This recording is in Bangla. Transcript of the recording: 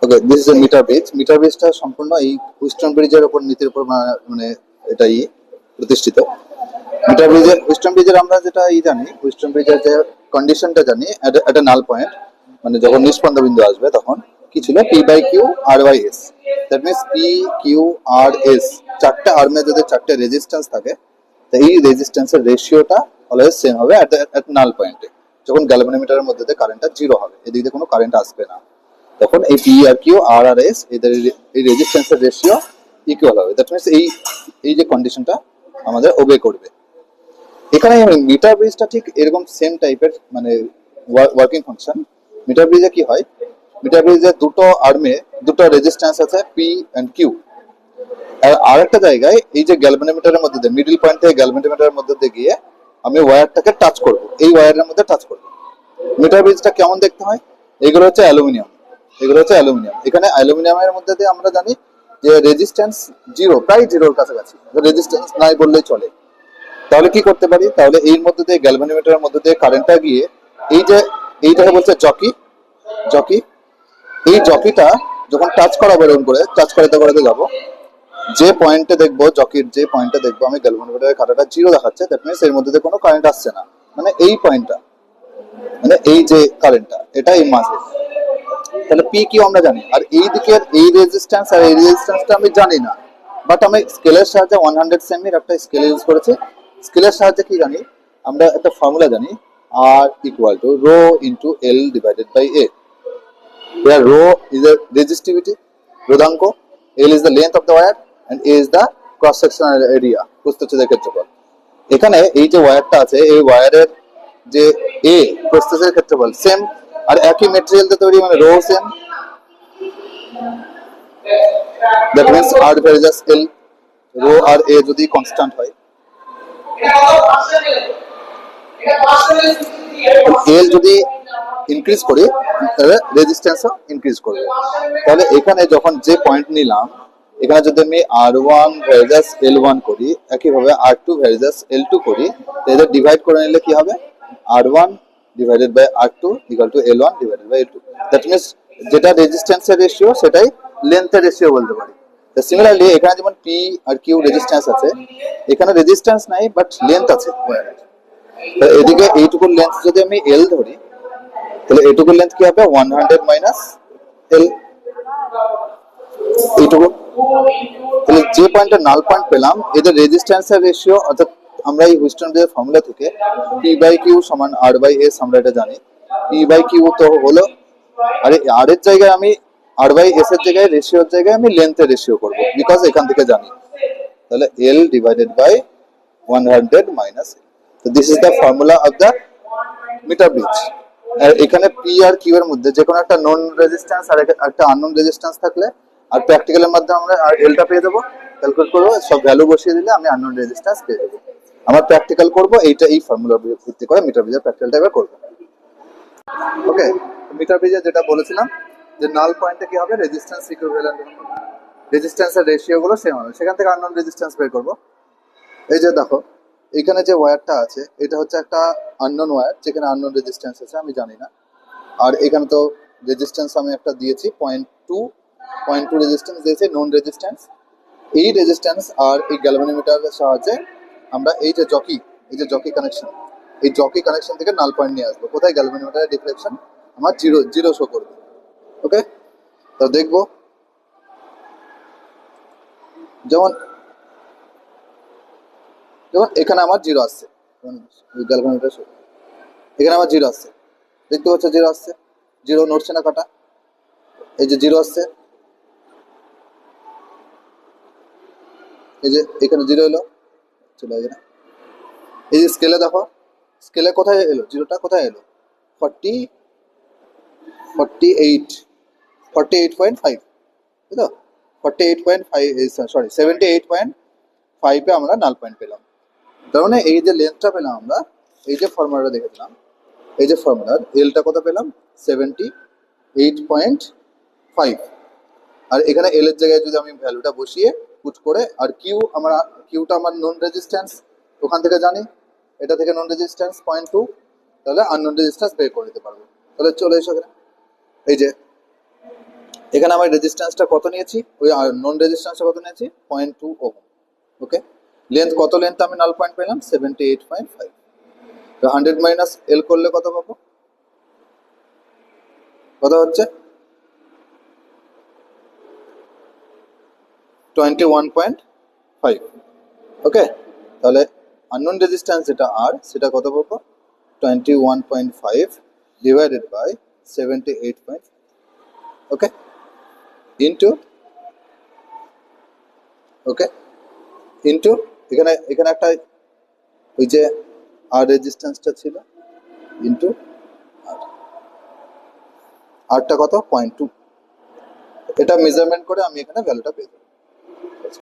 Okay, this is a meter bridge. Meter ব্রিজটা সম্পূর্ণ এই হুইস্টন ব্রিজের উপর, নীতির উপর মানে এটাই প্রতিষ্ঠিত। মিটার ব্রিজের, হুইস্টন ব্রিজের আমরা যেটা জানি, হুইস্টন ব্রিজের যে কন্ডিশনটা জানি, এটা নাল পয়েন্ট, মানে যখন নিষ্পন্দ বিন্দু আসবে তখন কি ছিল, P by Q R by S. That means P Q R S, চারটে আর্মে যদি চারটে রেজিস্ট্যান্স থাকে, তো এই রেজিস্ট্যান্সের রেশিওটা অলওয়েজ সেম হবে অ্যাট নাল পয়েন্টে। যখন গ্যালভানোমিটারের মধ্যে দিয়ে কারেন্টটা জিরো হবে, এদিক দিয়ে কোনো কারেন্ট আসবে না, তখন এই পি আর কিউ আর আর এস এদের এই রেজিস্ট্যান্সের রেশিও ইকুয়াল হবে। দ্যাট মিনস এই এই যে কন্ডিশনটা আমাদের ওবে করবে। এখানে মিটার ব্রিজটা ঠিক এরকম সেম টাইপের মানে ওয়ার্কিং ফাংশন। মিটার ব্রিজে কি হয়, মিটার ব্রিজে দুটো আর্মে দুটো রেজিস্ট্যান্স আছে, পি এন্ড কিউ। আর আরেকটা জায়গায় এই যে গ্যালভানোমিটারের মধ্যে দিয়ে, মিডল পয়েন্ট থেকে গ্যালভানোমিটারের মধ্যে দিয়ে গিয়ে আমি ওয়্যারটাকে টাচ করব, এই ওয়্যারের মধ্যে টাচ করব। মিটার ব্রিজটা কেমন দেখতে হয়, এগুলো হচ্ছে অ্যালুমিনিয়াম, এগুলো হচ্ছে অ্যালুমিনিয়াম। এখানে অ্যালুমিনিয়ামের মধ্যে দিয়ে আমরা জানি যে রেজিস্ট্যান্স জিরো, প্রায় জিরোর কাছাকাছি, রেজিস্ট্যান্স নাই বললেই চলে। তাহলে কি করতে পারি, তাহলে এর মধ্যে দিয়ে গ্যালভানোমিটারের মধ্যে দিয়ে কারেন্টটা গিয়ে এই যে এইটাকে বলছে জকি, জকি, এই জকিটা যখন টাচ করাবো, এরকম করে টাচ করাতে করাতে যাবো, যে পয়েন্টে দেখবো, জকির যে পয়েন্টে দেখবো আমি গ্যালভানোমিটারের কাঁটাটা জিরো দেখাচ্ছে, দ্যাট মিনস এর মধ্যে দিয়ে কোনো কারেন্ট আসছে না। মানে এই পয়েন্টটা, মানে এই যে কারেন্টটা, এটা এই মাসে। তাহলে পি কিউ আমরা জানি, আর এই দিকের এই রেজিস্ট্যান্স আর এই রেজিস্ট্যান্সটা আমি জানি না, বাট আমি স্কেলের সাহায্যে 100 সেমির একটা স্কেল ইউজ করেছি। স্কেলের সাহায্যে কি জানি, আমরা একটা ফর্মুলা জানি, R equal to rho into L divided by A. Where rho is the resistivity, রোধাঙ্ক, L is the length of the wire, and A is the cross sectional area, প্রস্থচ্ছেদের ক্ষেত্রফল। এখানে এই যে ওয়্যারটা আছে, এই ওয়্যারের যে A প্রস্থচ্ছেদের ক্ষেত্রফল সেম, আর একই মেটেরিয়াল দিয়ে তৈরি, মানে rho same. That means R versus L, rho আর এ যদি কনস্ট্যান্ট হয়, এল যদি ইনক্রিজ করি তাহলে রেজিস্ট্যান্সও ইনক্রিজ করবে। তাহলে এখানে যখন যে পয়েন্ট নিলাম, এখানে যদি আমি R one versus L one করি, একইভাবে R two versus L two করি, এদের ডিভাইড করে নিলে কি হবে, R one divided by R two equal to L one divided by L two. That means যেটা রেজিস্ট্যান্সের রেশিও সেটাই লেন্থের রেশিও বলতে পারি। সিমিলারলি এখানে যেমন পি আর কিউ রেজিস্ট্যান্স আছে, এখানে রেজিস্ট্যান্স নাই বাট লেন্থ আছে ওয়্যারের। এদিকে এইটুকুর লেন্থ যদি আমি এল ধরি, তাহলে এইটুকুর লেন্থ কি হবে, 100 মাইনাস এল, এইটুকু। তাহলে যে পয়েন্টে নাল পয়েন্ট পেলাম, এদের রেজিস্ট্যান্সের রেশিও, অর্থাৎ আমরা এই হুইস্টন ব্রিজের ফর্মুলা থেকে পি বাই কিউ সমান আর বাই এস আমরা এটা জানি। পি বাই কিউ তো হলো, আর আর এর জায়গায় আমি, আর বাই এস এর জায়গায়, রেশিওর জায়গায় আমি লেন্থের রেশিও করব, বিকজ এখান থেকে জানি। তাহলে L divided by 100 minus L. তো this is the formula of the metre bridge. আর এখানে পি আর কিউ এর মধ্যে যে কোনো একটা নন রেজিস্ট্যান্স আর একটা আননোন রেজিস্ট্যান্স থাকলে, আর প্র্যাকটিক্যালের মাধ্যমে আমরা আর এলটা পেয়ে দেবো, ক্যালকুলেট করবো, সব ভ্যালু বসিয়ে দিলে আমি আননোন রেজিস্ট্যান্স পেয়ে দেবো। আমার প্র্যাকটিক্যাল করবো এইটা, এই ফর্মুলা ভিত্তি করে মিটার ব্রিজের প্র্যাকটিক্যালটা এবার করবো। ওকে, মিটার ব্রিজে যেটা বলেছিলাম যে নাল পয়েন্টে কি হবে, রেজিস্ট্যান্স ইকুইভ্যালেন্ট, রেজিস্ট্যান্সের রেশিও গুলো সেম হবে, সেখান থেকে আননোন রেজিস্ট্যান্স বের করবো। এই যে দেখো, এখানে যে ওয়্যারটা আছে এটা হচ্ছে একটা আননোন ওয়্যার, যেখানে আননোন রেজিস্ট্যান্স আছে আমি জানি না। আর এখানে তো রেজিস্ট্যান্স আমি একটা দিয়েছি 0.2 রেজিস্ট্যান্স দিয়েছি, নন রেজিস্ট্যান্স। এই রেজিস্ট্যান্স আর এই গ্যালভানোমিটারের সাহায্যে আমরা এই যে জকি, এই যে জকি কানেকশন, এই জকি কানেকশন থেকে নাল পয়েন্ট নিয়ে আসবো, কোথায় গ্যালভানোমিটারের ডিফ্লেকশন আমার জিরো জিরো শো করবে। ওকে, তো দেখবো, যেমন যেমন এখানে আমার জিরো আসছে, গ্যালভানোমিটার শো, এখানে আমার জিরো আসছে, দেখতে পাচ্ছ জিরো আসছে, জিরো নড়ছে না কাটা, এই যে জিরো আসছে, এই যে এখানে জিরো এলো, চলে আসে না। এই যে স্কেলে দেখো, স্কেলে কোথায় এলো জিরোটা, কোথায় এলো, 48.5, তাই তো, 48.5, সরি 78.5 আমরা নাল পয়েন্ট পেলাম। তার মানে এই যে লেন্থটা পেলাম আমরা, এই যে ফর্মুলাটা দেখেছিলাম, এই যে ফর্মুলার এলটা কত পেলাম, 78.5। আর এখানে এল এর জায়গায় যদি আমি ভ্যালুটা বসিয়ে পুট করে, আর কিউটা আমার নন রেজিস্ট্যান্স, ওখান থেকে জানি, এটা থেকে নন রেজিস্ট্যান্স 0.2, তাহলে আননোন রেজিস্ট্যান্স বের করে দিতে পারবো। তাহলে চলে এসো এখানে, এই যে এখানে আমি রেজিস্ট্যান্সটা কত নিয়েছি, ওই নন রেজিস্ট্যান্সটা কত নিয়েছি, 0.2 ওহম। ওকে, লেন্থ কত, লেন্থ আমি নাল পয়েন্ট পেলাম 78.5। তো 100 মাইনাস এল করলে কত পাবো, কত হচ্ছে 21.5। ওকে, তাহলে আননোন রেজিস্ট্যান্স যেটা আর সেটা কত পাবো, 21.5 divided by 78.5। Okay, into, okay, into এখানে এখানে একটা ওই যে আর রেজিস্ট্যান্সটা ছিল, ইন্টু আরটা কত 0.2। এটা মেজারমেন্ট করে আমি এখানে ভ্যালুটা পেয়ে যাবো।